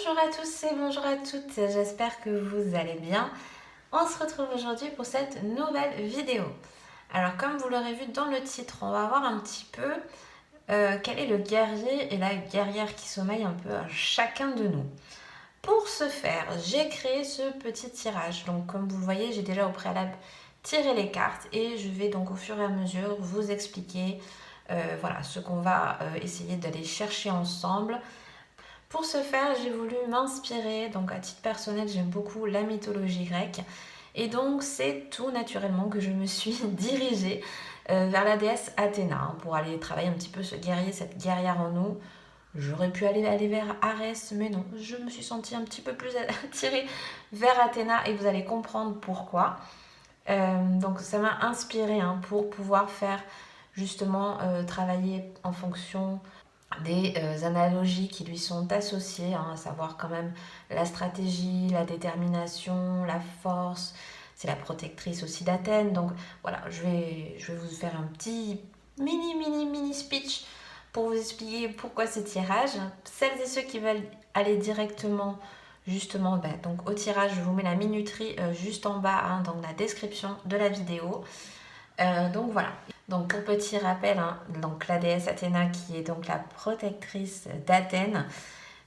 Bonjour à tous et bonjour à toutes, j'espère que vous allez bien. On se retrouve aujourd'hui pour cette nouvelle vidéo. Alors comme vous l'aurez vu dans le titre, on va voir un petit peu quel est le guerrier et la guerrière qui sommeille un peu à chacun de nous. Pour ce faire, j'ai créé ce petit tirage. Donc comme vous le voyez, j'ai déjà au préalable tiré les cartes et je vais donc au fur et à mesure vous expliquer voilà, ce qu'on va essayer d'aller chercher ensemble. Pour ce faire, j'ai voulu m'inspirer, donc à titre personnel, j'aime beaucoup la mythologie grecque. Et donc, c'est tout naturellement que je me suis dirigée vers la déesse Athéna hein, pour aller travailler un petit peu ce guerrier, cette guerrière en nous. J'aurais pu aller vers Arès, mais non, je me suis sentie un petit peu plus attirée vers Athéna et vous allez comprendre pourquoi. Donc, ça m'a inspirée hein, pour pouvoir faire justement travailler en fonction des analogies qui lui sont associées, hein, à savoir quand même la stratégie, la détermination, la force. C'est la protectrice aussi d'Athènes. Donc voilà, je vais vous faire un petit mini speech pour vous expliquer pourquoi ce tirage. Celles et ceux qui veulent aller directement justement donc au tirage, je vous mets la minuterie juste en bas hein, dans la description de la vidéo. Donc voilà. Donc pour petit rappel, hein, donc la déesse Athéna qui est donc la protectrice d'Athènes.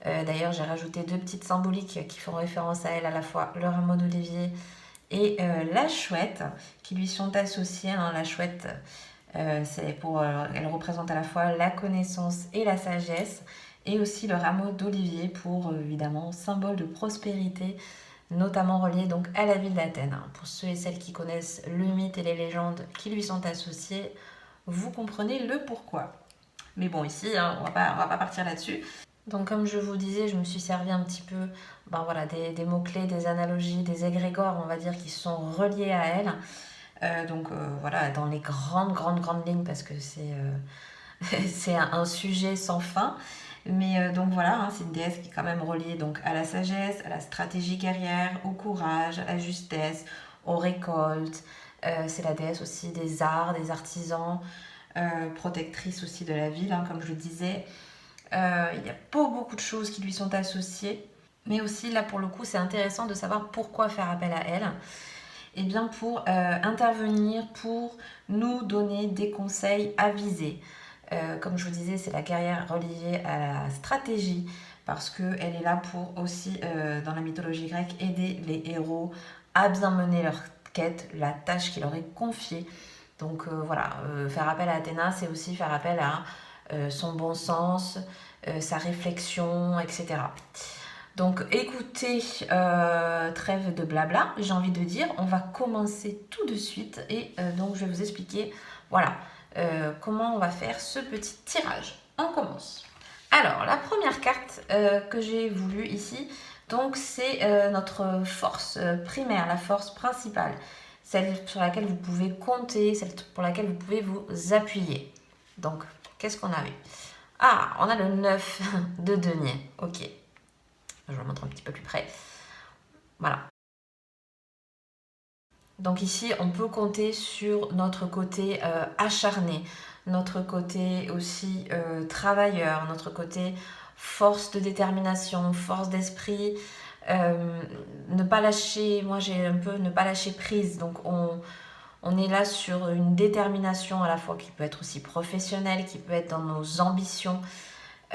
D'ailleurs j'ai rajouté deux petites symboliques qui font référence à elle, à la fois le rameau d'olivier et la chouette qui lui sont associées. Hein. La chouette, elle représente à la fois la connaissance et la sagesse, et aussi le rameau d'olivier pour évidemment symbole de prospérité, notamment relié donc à la ville d'Athènes. Pour ceux et celles qui connaissent le mythe et les légendes qui lui sont associées, vous comprenez le pourquoi. Mais bon, ici, hein, on va pas partir là-dessus. Donc comme je vous disais, je me suis servi un petit peu voilà, des mots-clés, des analogies, des égrégores, on va dire, qui sont reliés à elle. Voilà, dans les grandes lignes, parce que c'est un sujet sans fin. Mais donc voilà, hein, c'est une déesse qui est quand même reliée donc, à la sagesse, à la stratégie guerrière, au courage, à la justesse, aux récoltes. C'est la déesse aussi des arts, des artisans, protectrice aussi de la ville, hein, comme je le disais. Il y a pas beaucoup de choses qui lui sont associées. Mais aussi, là, pour le coup, c'est intéressant de savoir pourquoi faire appel à elle. Et bien pour intervenir, pour nous donner des conseils avisés. Comme je vous disais, c'est la guerrière reliée à la stratégie parce qu'elle est là pour aussi, dans la mythologie grecque, aider les héros à bien mener leur quête, la tâche qui leur est confiée. Donc voilà, faire appel à Athéna, c'est aussi faire appel à son bon sens, sa réflexion, etc. Donc écoutez, trêve de blabla, j'ai envie de dire, on va commencer tout de suite et donc je vais vous expliquer, voilà, comment on va faire ce petit tirage. On commence. Alors, la première carte que j'ai voulu ici, donc c'est notre force primaire, la force principale, celle sur laquelle vous pouvez compter, celle pour laquelle vous pouvez vous appuyer. Donc, qu'est-ce qu'on a eu? Ah, on a le 9 de denier, ok. Je vous le montre un petit peu plus près. Voilà. Donc ici, on peut compter sur notre côté acharné, notre côté aussi travailleur, notre côté force de détermination, force d'esprit, ne pas lâcher, moi j'ai un peu ne pas lâcher prise. Donc on est là sur une détermination à la fois qui peut être aussi professionnelle, qui peut être dans nos ambitions.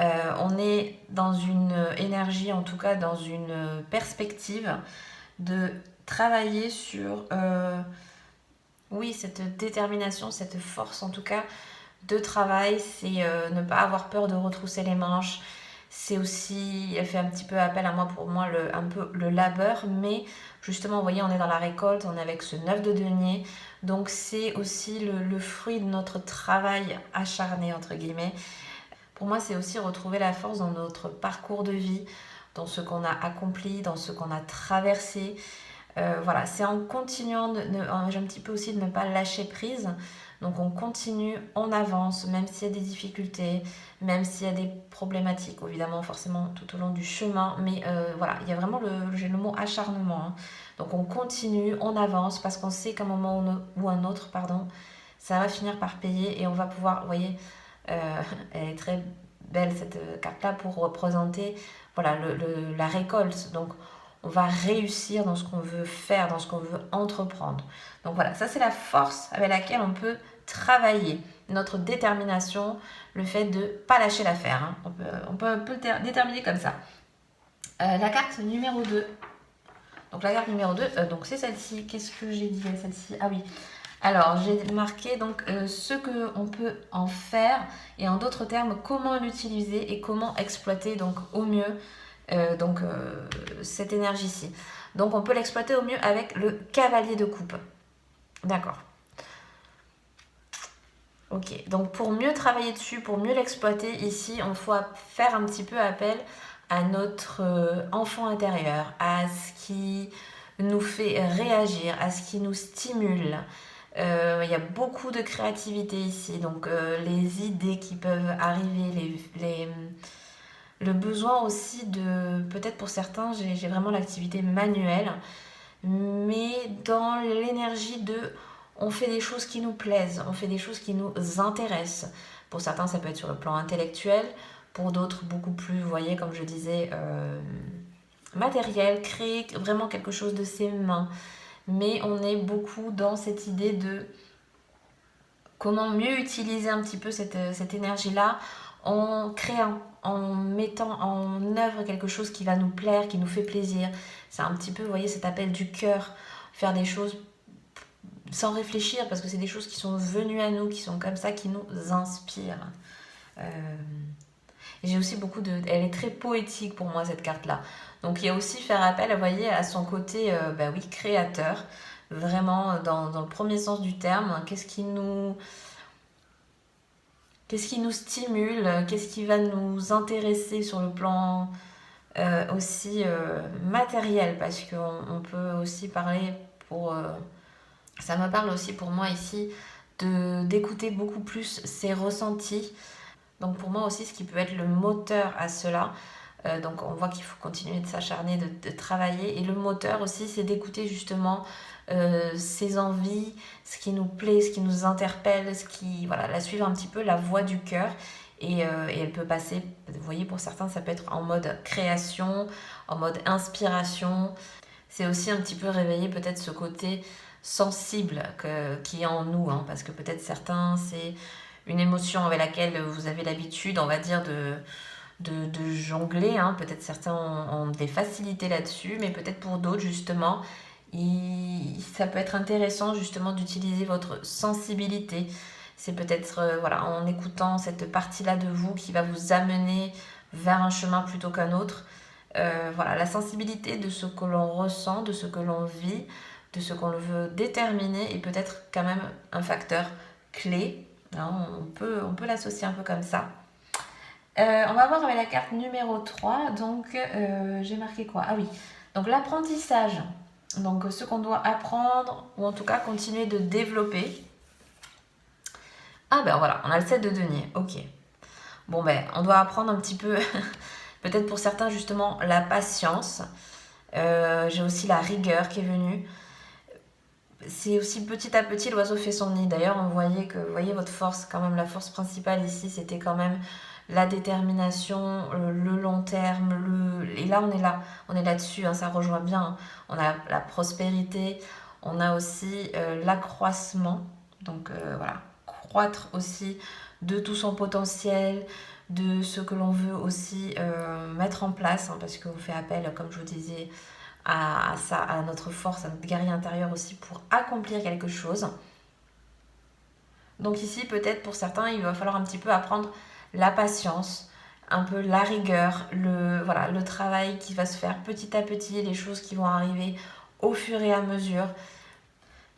On est dans une énergie, en tout cas dans une perspective de travailler sur oui, cette détermination, cette force en tout cas de travail. C'est ne pas avoir peur de retrousser les manches. C'est aussi, elle fait un petit peu appel à moi, pour moi, un peu le labeur, mais justement, vous voyez, on est dans la récolte, on est avec ce 9 de denier, donc c'est aussi le fruit de notre travail acharné, entre guillemets. Pour moi, c'est aussi retrouver la force dans notre parcours de vie, dans ce qu'on a accompli, dans ce qu'on a traversé. Voilà, c'est en continuant, j'ai un petit peu aussi de ne pas lâcher prise. Donc on continue, on avance, même s'il y a des difficultés, même s'il y a des problématiques, évidemment, forcément, tout au long du chemin. Mais voilà, il y a vraiment j'ai le mot acharnement. Hein. Donc on continue, on avance, parce qu'on sait qu'à un moment ou un autre, pardon, ça va finir par payer et on va pouvoir, vous voyez, elle est très belle cette carte-là pour représenter voilà, la récolte. Donc, on va réussir dans ce qu'on veut faire, dans ce qu'on veut entreprendre. Donc voilà, ça c'est la force avec laquelle on peut travailler. Notre détermination, le fait de ne pas lâcher l'affaire. Hein. On peut le déterminer comme ça. La carte numéro 2. Donc la carte numéro 2, donc c'est celle-ci. Qu'est-ce que j'ai dit à celle-ci? Ah oui. Alors j'ai marqué donc ce qu'on peut en faire et en d'autres termes comment l'utiliser et comment exploiter donc au mieux cette énergie-ci. Donc on peut l'exploiter au mieux avec le cavalier de coupe. D'accord. Ok, donc pour mieux travailler dessus, pour mieux l'exploiter, ici, on va faire un petit peu appel à notre enfant intérieur, à ce qui nous fait réagir, à ce qui nous stimule. Il y a beaucoup de créativité ici, donc les idées qui peuvent arriver, le besoin aussi de, peut-être pour certains, j'ai vraiment l'activité manuelle, mais dans l'énergie de on fait des choses qui nous plaisent, on fait des choses qui nous intéressent. Pour certains, ça peut être sur le plan intellectuel, pour d'autres, beaucoup plus, vous voyez, comme je disais, matériel, créer vraiment quelque chose de ses mains. Mais on est beaucoup dans cette idée de comment mieux utiliser un petit peu cette énergie-là en créant, en mettant en œuvre quelque chose qui va nous plaire, qui nous fait plaisir. C'est un petit peu, vous voyez, cet appel du cœur, faire des choses sans réfléchir, parce que c'est des choses qui sont venues à nous, qui sont comme ça, qui nous inspirent. J'ai aussi beaucoup de... Elle est très poétique pour moi, cette carte-là. Donc il y a aussi faire appel, vous voyez, à son côté, oui, créateur. Vraiment, dans le premier sens du terme, qu'est-ce qui nous stimule, qu'est-ce qui va nous intéresser sur le plan aussi matériel, parce qu'on peut aussi parler pour... ça me parle aussi pour moi ici d'écouter beaucoup plus ses ressentis. Donc pour moi aussi, ce qui peut être le moteur à cela, donc on voit qu'il faut continuer de s'acharner, de travailler. Et le moteur aussi, c'est d'écouter justement ses envies, ce qui nous plaît, ce qui nous interpelle, voilà, la suivre un petit peu, la voix du cœur. Et elle peut passer, vous voyez, pour certains, ça peut être en mode création, en mode inspiration. C'est aussi un petit peu réveiller peut-être ce côté sensible qui est en nous, hein, parce que peut-être certains, c'est une émotion avec laquelle vous avez l'habitude, on va dire, de jongler. Hein. Peut-être certains ont des facilités là-dessus, mais peut-être pour d'autres, justement, ça peut être intéressant justement d'utiliser votre sensibilité. C'est peut-être voilà, en écoutant cette partie-là de vous qui va vous amener vers un chemin plutôt qu'un autre. Voilà, la sensibilité de ce que l'on ressent, de ce que l'on vit, de ce qu'on veut déterminer est peut-être quand même un facteur clé. Hein, on peut l'associer un peu comme ça. On va voir avec la carte numéro 3. Donc, j'ai marqué quoi? Ah oui, donc l'apprentissage. Donc, ce qu'on doit apprendre, ou en tout cas continuer de développer. Ah ben voilà, on a le 7 de denier. Ok. Bon ben, on doit apprendre un petit peu, peut-être pour certains justement, la patience. J'ai aussi la rigueur qui est venue. C'est aussi petit à petit l'oiseau fait son nid. D'ailleurs, vous voyez votre force, quand même, la force principale ici, c'était quand même la détermination, le long terme, et là on est là-dessus, hein, ça rejoint bien. Hein. On a la prospérité, on a aussi l'accroissement, donc voilà, croître aussi de tout son potentiel, de ce que l'on veut aussi mettre en place, hein, parce qu'on fait appel, comme je vous disais, à ça, à notre force, à notre guerrier intérieur aussi pour accomplir quelque chose. Donc ici, peut-être pour certains, il va falloir un petit peu apprendre la patience, un peu la rigueur, le travail qui va se faire petit à petit, les choses qui vont arriver au fur et à mesure.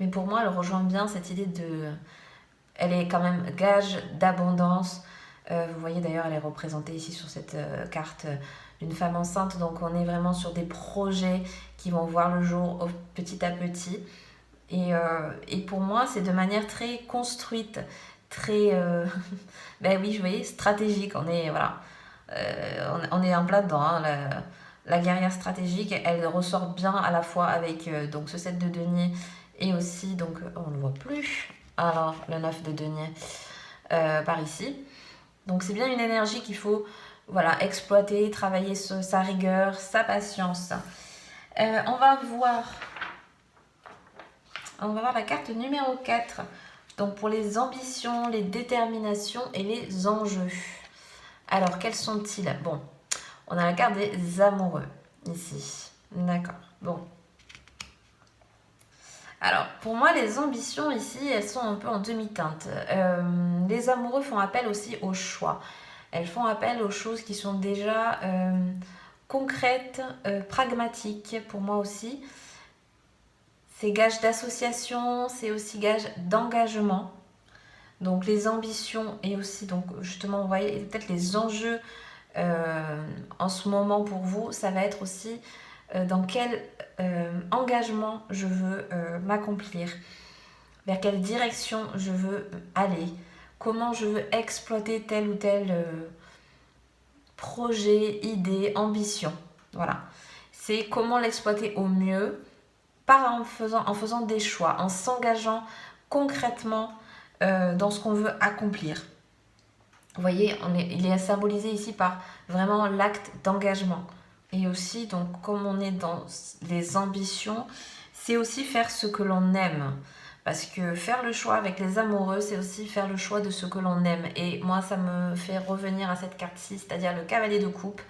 Mais pour moi, elle rejoint bien cette idée elle est quand même gage d'abondance. Vous voyez d'ailleurs, elle est représentée ici sur cette carte d'une femme enceinte. Donc on est vraiment sur des projets qui vont voir le jour petit à petit. Et pour moi, c'est de manière très construite, très, ben oui, vous voyez, stratégique. On est, voilà, on est en plein dedans. Hein, la guerrière stratégique, elle ressort bien à la fois avec donc ce 7 de denier et aussi, donc on ne le voit plus, alors le 9 de denier par ici. Donc c'est bien une énergie qu'il faut voilà, exploiter, travailler sa rigueur, sa patience. On va voir la carte numéro 4. Donc pour les ambitions, les déterminations et les enjeux. Alors, quels sont-ils? Bon, on a la carte des amoureux, ici. D'accord, bon. Alors, pour moi, les ambitions, ici, elles sont un peu en demi-teinte. Les amoureux font appel aussi au choix. Elles font appel aux choses qui sont déjà concrètes, pragmatiques, pour moi aussi. C'est gage d'association, c'est aussi gage d'engagement. Donc les ambitions et aussi, donc justement, vous voyez, peut-être les enjeux en ce moment pour vous, ça va être aussi dans quel engagement je veux m'accomplir, vers quelle direction je veux aller, comment je veux exploiter tel ou tel projet, idée, ambition. Voilà. C'est comment l'exploiter au mieux, en faisant des choix, en s'engageant concrètement dans ce qu'on veut accomplir. Vous voyez, il est symbolisé ici par vraiment l'acte d'engagement. Et aussi, donc, comme on est dans les ambitions, c'est aussi faire ce que l'on aime. Parce que faire le choix avec les amoureux, c'est aussi faire le choix de ce que l'on aime. Et moi, ça me fait revenir à cette carte-ci, c'est-à-dire le cavalier de coupe.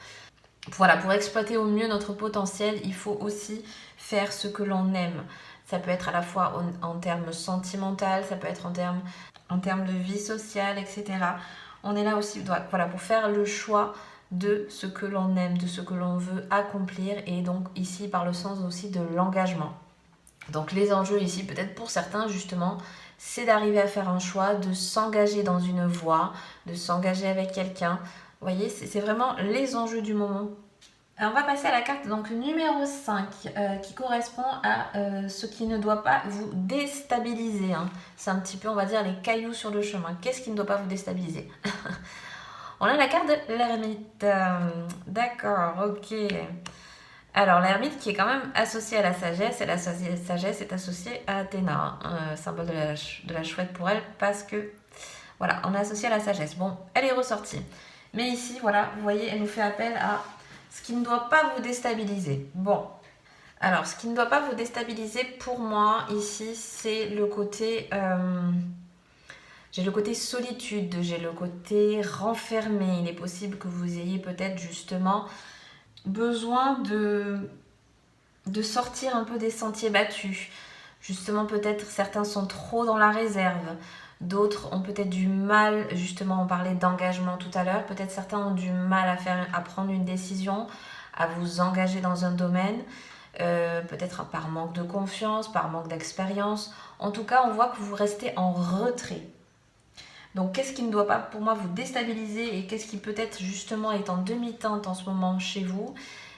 Voilà, pour exploiter au mieux notre potentiel, il faut aussi faire ce que l'on aime. Ça peut être à la fois en termes sentimental, ça peut être en termes de vie sociale, etc. On est là aussi voilà, pour faire le choix de ce que l'on aime, de ce que l'on veut accomplir, et donc ici par le sens aussi de l'engagement. Donc les enjeux ici, peut-être pour certains justement, c'est d'arriver à faire un choix, de s'engager dans une voie, de s'engager avec quelqu'un. Vous voyez, c'est vraiment les enjeux du moment. Alors on va passer à la carte donc numéro 5 qui correspond à ce qui ne doit pas vous déstabiliser. Hein. C'est un petit peu, on va dire, les cailloux sur le chemin. Qu'est-ce qui ne doit pas vous déstabiliser? On a la carte de l'ermite. D'accord, ok. Alors l'ermite qui est quand même associée à la sagesse, et la sagesse est associée à Athéna, symbole de la chouette pour elle, parce que, voilà, on est associé à la sagesse. Bon, elle est ressortie. Mais ici, voilà, vous voyez, elle nous fait appel à ce qui ne doit pas vous déstabiliser. Bon, alors ce qui ne doit pas vous déstabiliser pour moi ici, c'est le côté... j'ai le côté solitude, j'ai le côté renfermé. Il est possible que vous ayez peut-être justement besoin de sortir un peu des sentiers battus. Justement, peut-être certains sont trop dans la réserve. D'autres ont peut-être du mal, justement, on parlait d'engagement tout à l'heure, peut-être certains ont du mal à prendre une décision, à vous engager dans un domaine, peut-être par manque de confiance, par manque d'expérience. En tout cas, on voit que vous restez en retrait. Donc, qu'est-ce qui ne doit pas, pour moi, vous déstabiliser et qu'est-ce qui peut-être, justement, est en demi-teinte en ce moment chez vous?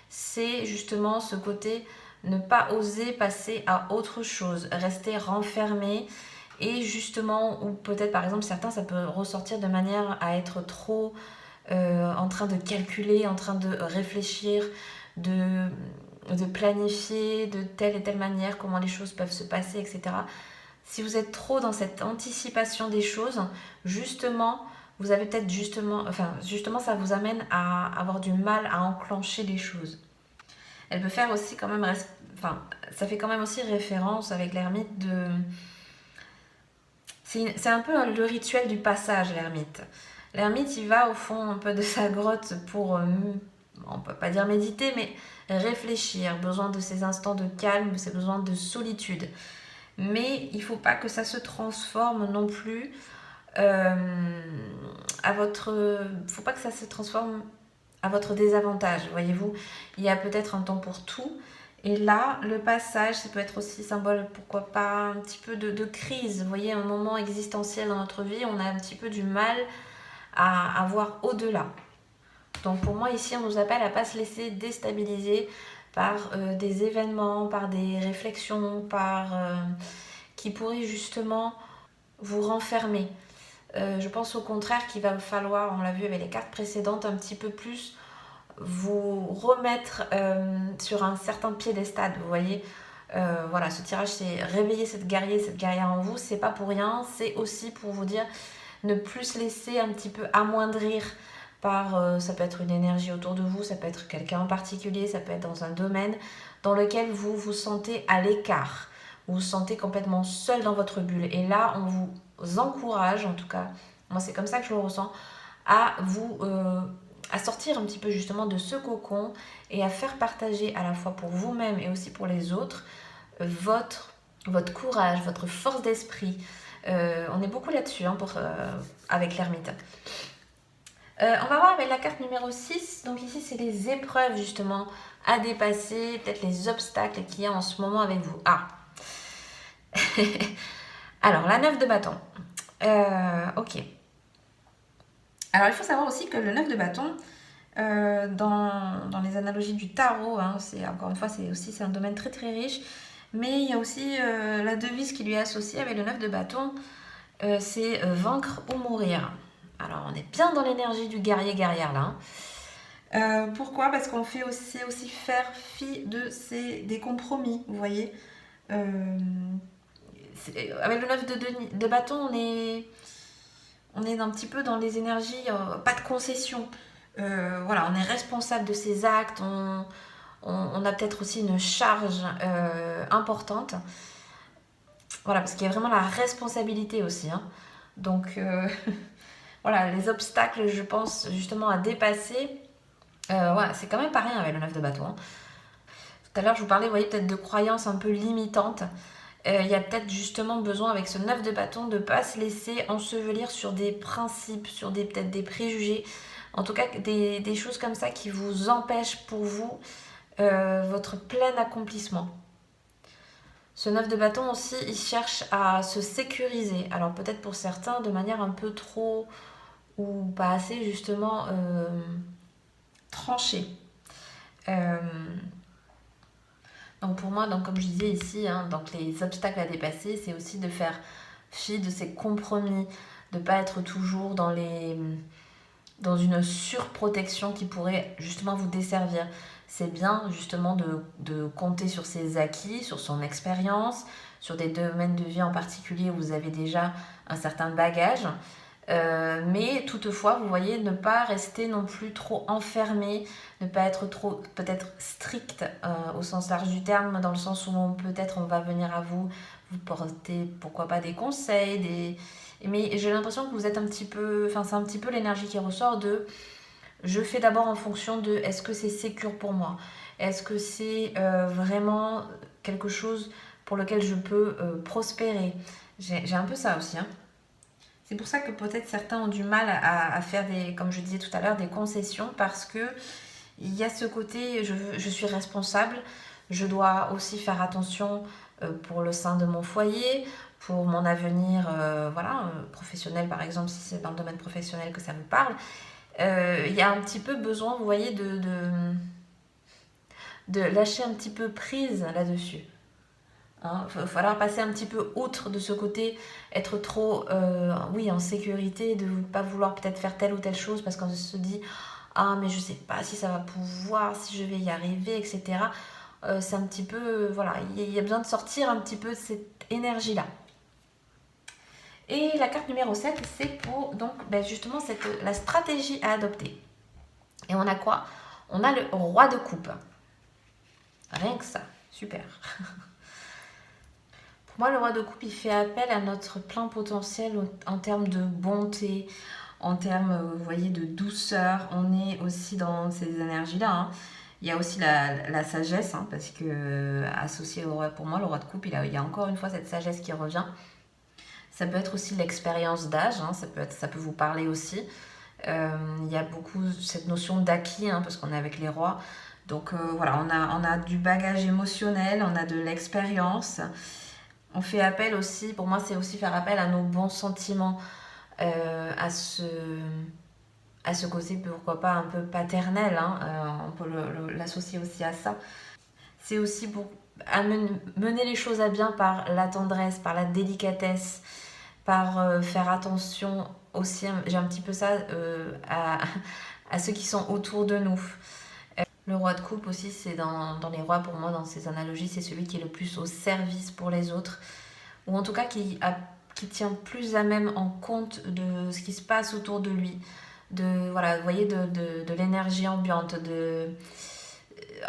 C'est justement ce côté ne pas oser passer à autre chose, rester renfermé. Et justement, ou peut-être par exemple certains, ça peut ressortir de manière à être trop en train de calculer, en train de réfléchir, de planifier de telle et telle manière comment les choses peuvent se passer, etc. Si vous êtes trop dans cette anticipation des choses, justement, vous avez peut-être justement, ça vous amène à avoir du mal à enclencher les choses. Elle peut faire aussi quand même, ça fait quand même aussi référence avec l'ermite de... C'est un peu le rituel du passage, l'ermite. L'ermite, il va au fond un peu de sa grotte pour, on peut pas dire méditer, mais réfléchir, besoin de ces instants de calme, ces besoins de solitude. Mais il ne faut pas que ça se transforme non plus faut pas que ça se transforme à votre désavantage, voyez-vous. Il y a peut-être un temps pour tout. Et là, le passage, ça peut être aussi symbole, pourquoi pas, un petit peu de crise. Vous voyez, un moment existentiel dans notre vie, on a un petit peu du mal à voir au-delà. Donc pour moi, ici, on nous appelle à ne pas se laisser déstabiliser par des événements, par des réflexions, qui pourraient justement vous renfermer. Je pense au contraire qu'il va falloir, on l'a vu avec les cartes précédentes, un petit peu plus vous remettre sur un certain piédestal, vous voyez. Voilà, ce tirage, c'est réveiller cette guerrière en vous, c'est pas pour rien, c'est aussi pour vous dire ne plus se laisser un petit peu amoindrir ça peut être une énergie autour de vous, ça peut être quelqu'un en particulier, ça peut être dans un domaine dans lequel vous vous sentez à l'écart, vous vous sentez complètement seul dans votre bulle. Et là, on vous encourage, en tout cas, moi c'est comme ça que je le ressens, à sortir un petit peu justement de ce cocon et à faire partager à la fois pour vous-même et aussi pour les autres votre courage, votre force d'esprit. On est beaucoup là-dessus avec l'ermite. On va voir avec la carte numéro 6. Donc ici, c'est les épreuves justement à dépasser, peut-être les obstacles qu'il y a en ce moment avec vous. Ah alors, la 9 de bâton. Ok. Alors, il faut savoir aussi que le 9 de bâton, dans les analogies du tarot, encore une fois, c'est un domaine très très riche, mais il y a aussi la devise qui lui est associée avec le 9 de bâton, c'est vaincre ou mourir. Alors, on est bien dans l'énergie du guerrier-guerrière là. Pourquoi? Parce qu'on fait aussi faire fi des compromis, vous voyez. Avec le 9 de bâton, on est un petit peu dans les énergies, pas de concession. Voilà, on est responsable de ses actes, on a peut-être aussi une charge importante. Voilà, parce qu'il y a vraiment la responsabilité aussi. Donc, voilà, les obstacles, je pense, justement, à dépasser, voilà, c'est quand même pas rien avec le 9 de bâton. Tout à l'heure, je vous parlais, vous voyez, peut-être de croyances un peu limitantes. Il y a peut-être justement besoin avec ce 9 de bâton de ne pas se laisser ensevelir sur des principes, sur peut-être des préjugés, en tout cas des choses comme ça qui vous empêchent pour vous votre plein accomplissement. Ce 9 de bâton aussi, il cherche à se sécuriser. Alors peut-être pour certains de manière un peu trop ou pas assez justement tranchée. Donc pour moi, comme je disais ici, donc les obstacles à dépasser, c'est aussi de faire fi de ces compromis, de ne pas être toujours dans une surprotection qui pourrait justement vous desservir. C'est bien justement de compter sur ses acquis, sur son expérience, sur des domaines de vie en particulier où vous avez déjà un certain bagage. Mais toutefois, vous voyez, ne pas rester non plus trop enfermé, ne pas être trop peut-être strict au sens large du terme, dans le sens où peut-être on va venir à vous porter pourquoi pas des conseils, mais j'ai l'impression que vous êtes un petit peu, c'est un petit peu l'énergie qui ressort de je fais d'abord en fonction de est-ce que c'est sécure pour moi, est-ce que c'est vraiment quelque chose pour lequel je peux prospérer. J'ai un peu ça aussi. C'est pour ça que peut-être certains ont du mal à faire comme je disais tout à l'heure, des concessions parce que il y a ce côté, je suis responsable, je dois aussi faire attention pour le sein de mon foyer, pour mon avenir professionnel par exemple, si c'est dans le domaine professionnel que ça me parle. Il y a un petit peu besoin, vous voyez, de lâcher un petit peu prise là-dessus. Il va falloir passer un petit peu outre de ce côté, être trop en sécurité, de ne pas vouloir peut-être faire telle ou telle chose parce qu'on se dit ah mais je sais pas si ça va pouvoir, si je vais y arriver, etc. C'est un petit peu, il y a besoin de sortir un petit peu de cette énergie-là. Et la carte numéro 7, c'est pour donc justement la stratégie à adopter. Et on a quoi? On a le roi de coupe. Rien que ça, super. Pour moi, le roi de coupe, il fait appel à notre plein potentiel en termes de bonté, en termes, vous voyez, de douceur. On est aussi dans ces énergies-là. Il y a aussi la sagesse, parce que associé au roi, pour moi, le roi de coupe, il y a encore une fois cette sagesse qui revient. Ça peut être aussi l'expérience d'âge, ça peut vous parler aussi. Il y a beaucoup cette notion d'acquis, parce qu'on est avec les rois. Donc voilà, on a du bagage émotionnel, on a de l'expérience. On fait appel aussi, pour moi c'est aussi faire appel à nos bons sentiments, à ce côté pourquoi pas un peu paternel, on peut l'associer aussi à ça. C'est aussi pour mener les choses à bien par la tendresse, par la délicatesse, par faire attention aussi, j'ai un petit peu ça, à ceux qui sont autour de nous. Le roi de coupe aussi, c'est dans les rois, pour moi, dans ces analogies, c'est celui qui est le plus au service pour les autres, ou en tout cas qui tient plus à même en compte de ce qui se passe autour de lui. voilà, vous voyez, de l'énergie ambiante,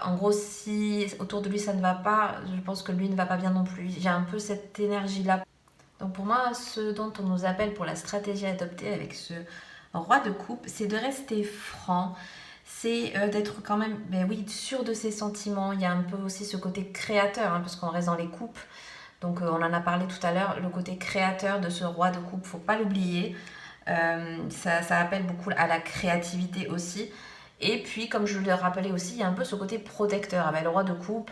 en gros, si autour de lui ça ne va pas, je pense que lui ne va pas bien non plus. J'ai un peu cette énergie-là. Donc pour moi, ce dont on nous appelle pour la stratégie adoptée avec ce roi de coupe, c'est de rester franc, c'est d'être quand même, ben oui, sûr de ses sentiments. Il y a un peu aussi ce côté créateur, hein, parce qu'on reste dans les coupes. Donc on en a parlé tout à l'heure, le côté créateur de ce roi de coupe, faut pas l'oublier. Ça appelle beaucoup à la créativité aussi. Et puis, comme je le rappelais aussi, il y a un peu ce côté protecteur. Avec le roi de coupe,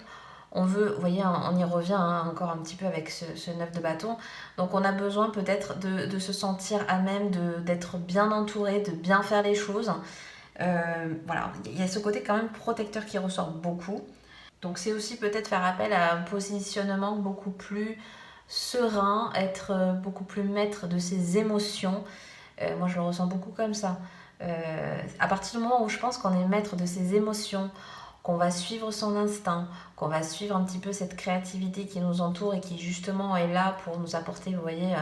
on veut, vous voyez, on y revient hein, encore un petit peu avec ce 9 de bâton. Donc on a besoin peut-être de se sentir à même, d'être bien entouré, de bien faire les choses. Voilà, il y a ce côté quand même protecteur qui ressort beaucoup. Donc c'est aussi peut-être faire appel à un positionnement beaucoup plus serein, être beaucoup plus maître de ses émotions. Moi je le ressens beaucoup comme ça. À partir du moment où je pense qu'on est maître de ses émotions, qu'on va suivre son instinct, qu'on va suivre un petit peu cette créativité qui nous entoure et qui justement est là pour nous apporter, vous voyez,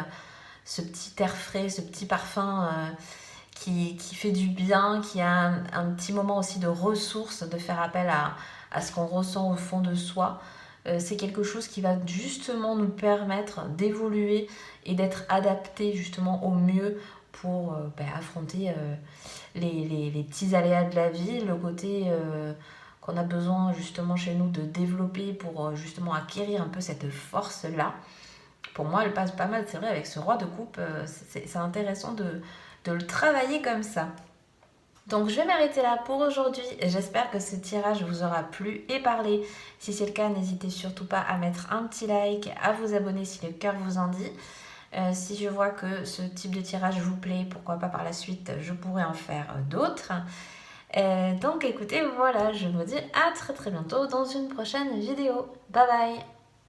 ce petit air frais, ce petit parfum qui fait du bien, qui a un petit moment aussi de ressources, de faire appel à ce qu'on ressent au fond de soi. C'est quelque chose qui va justement nous permettre d'évoluer et d'être adapté justement au mieux pour affronter les petits aléas de la vie, le côté qu'on a besoin justement chez nous de développer pour justement acquérir un peu cette force-là. Pour moi, elle passe pas mal, c'est vrai, avec ce roi de coupe, c'est intéressant de le travailler comme ça. Donc je vais m'arrêter là pour aujourd'hui. J'espère que ce tirage vous aura plu et parlé. Si c'est le cas, n'hésitez surtout pas à mettre un petit like, à vous abonner si le cœur vous en dit. Si je vois que ce type de tirage vous plaît, pourquoi pas par la suite, je pourrais en faire d'autres. Donc écoutez, voilà, je vous dis à très très bientôt dans une prochaine vidéo. Bye bye!